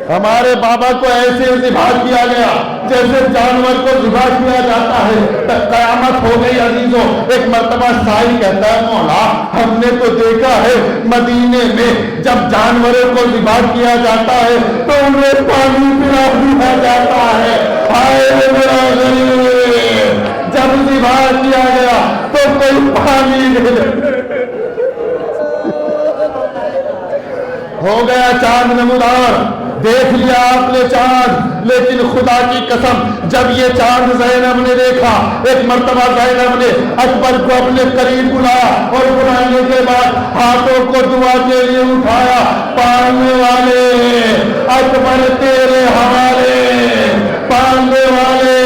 A: ہمارے بابا کو ایسے ذبح کیا گیا جیسے جانور کو ذبح کیا جاتا ہے. قیامت ہو گئی عزیزوں. ایک مرتبہ سائل کہتا ہے مولا ہم نے تو دیکھا ہے مدینے میں جب جانوروں کو ذبح کیا جاتا ہے تو انہیں پانی پلا دیا جاتا ہے. ہائے میرا غریب, جب ذبح کیا گیا تو کوئی پانی نہیں. ہو گیا چاند نمودار, دیکھ لیا آپ نے چاند, لیکن خدا کی قسم جب یہ چاند زینب نے دیکھا, ایک مرتبہ زینب نے اکبر کو اپنے قریب بلایا اور بلانے کے بعد ہاتھوں کو دعا کے لیے اٹھایا, پالنے والے اکبر تیرے حوالے, پالنے والے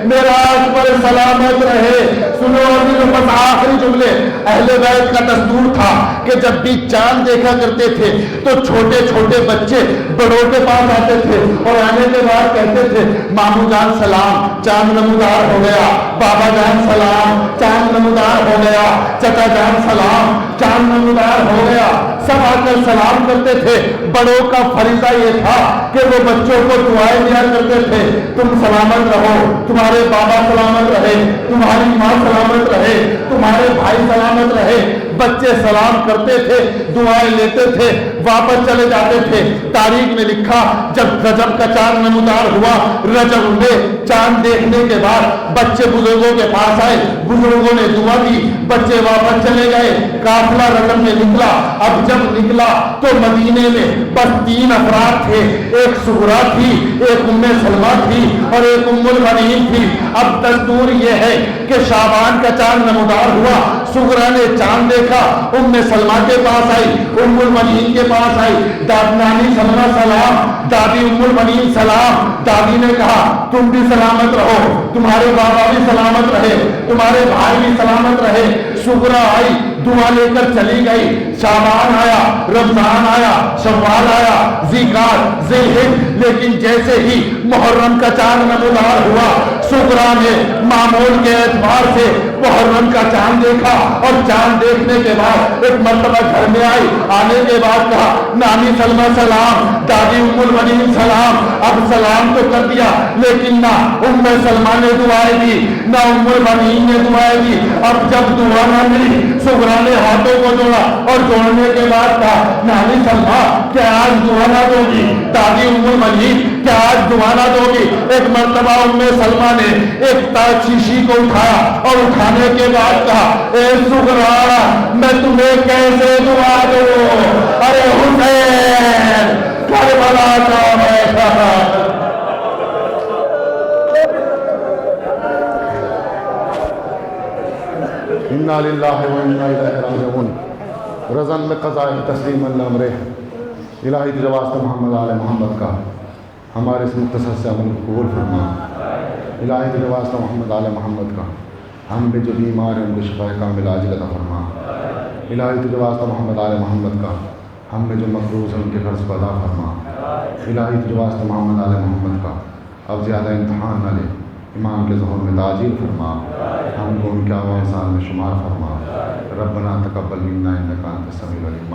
A: میرا اکبر سلامت رہے. سنو بس آخری جملے. اہل بیت کا دستور تھا کہ جب بھی چاند دیکھا کرتے تھے تو چھوٹے چھوٹے بچے بڑوں کے پاس آتے تھے اور آنے کے بعد کہتے تھے مامو جان سلام, چاند نمودار ہو گیا. بابا جان سلام, چاند نمودار ہو گیا. چچا جان سلام, چاند نمودار ہو گیا. سب آ کر سلام کرتے تھے. بڑوں کا فریضہ یہ تھا کہ وہ بچوں کو دعائیں دیا کرتے تھے, تم سلامت رہو, تمہارے بابا سلامت رہے, تمہاری ماں سلامت رہے, تمہارے بھائی سلامت رہے. بچے سلام کرتے تھے، دعائیں لیتے تھے، واپس چلے جاتے تھے۔ تاریخ نے لکھا جب رجب کا چاند نمودار ہوا، رجب میں چاند دیکھنے کے بعد بچے بزرگوں کے پاس آئے، بزرگوں نے دعا دی، بچے واپس چلے گئے، قافلہ رجب میں نکلا۔ اب جب نکلا تو مدینے میں بس 3 افراد تھے، ایک سغرا تھی، ایک ام سلمہ تھی اور ایک ام المنین تھی۔ اب دستور یہ ہے کہ شعبان کا چاند نمودار ہوا، سغرا نے چاند دیکھا، ام سلمہ کے پاس آئی، ام المنین کے پاس آئی، نانی سلمہ سلام، دادی ام المنین سلام۔ دادی نے کہا تم بھی سلامت رہو، تمہارے بابا بھی سلامت رہے، تمہارے بھائی بھی سلامت رہے۔ سغرا آئی، دعا لے کر چلی گئی۔ شعبان آیا، رمضان آیا، شوال آیا، ذیقعدہ، ذوالحجہ، لیکن جیسے ہی محرم کا چاند نمودار ہوا، سغرا نے معمول کے اعتبار سے محرم کا چاند دیکھا اور چاند دیکھنے کے بعد ایک مرتبہ گھر میں آئی، آنے کے بعد کہا نانی سلمہ سلام، دادی ام المنین سلام۔ اب سلام تو کر دیا لیکن نہ ام سلمہ نے دعائیں دی نہ ام المنین نے دعائیں دی۔ اب جب دعا نہ ملی، سغرا نے ہاتھوں کو جوڑا اور جوڑنے کے بعد کہا نانی سلمہ کیا آج دعا نہ دو گی؟ دادی ام المنین کیا آج دعا نہ دو گی؟ ایک مرتبہ ام سلمہ نے ایک شیشی کو اٹھایا اور اٹھانے کے بعد کہا اے سغرا میں تمہیں کیسے دعا دوں؟ ارے حسین کربلا کا بیٹا۔ انا للہ و انا الیہ راجعون۔ رضا میں قضاء تسلیم اللہ امرہ۔ الہی تجھے واسطہ محمد آل محمد کا ہمارے اس مختصر سے عمل قبول فرما۔ الہی تجھے واسطہ محمد آل محمد کا ہم پہ جو بیمار ہیں ان کو شفا کامل عاجل عطا فرما۔ الہی تجھے واسطہ محمد آل محمد کا ہم میں جو مقروض ہیں ان کے قرض کو ادا فرما۔ الہی تجھے واسطہ محمد آل محمد کا اب زیادہ امتحان نہ لے، امام کے ظہور میں تعجیل فرما، ہم کو ان کے عوام سال میں شمار فرما۔ ربنا تقبل منا انک انت السمیع العلیم۔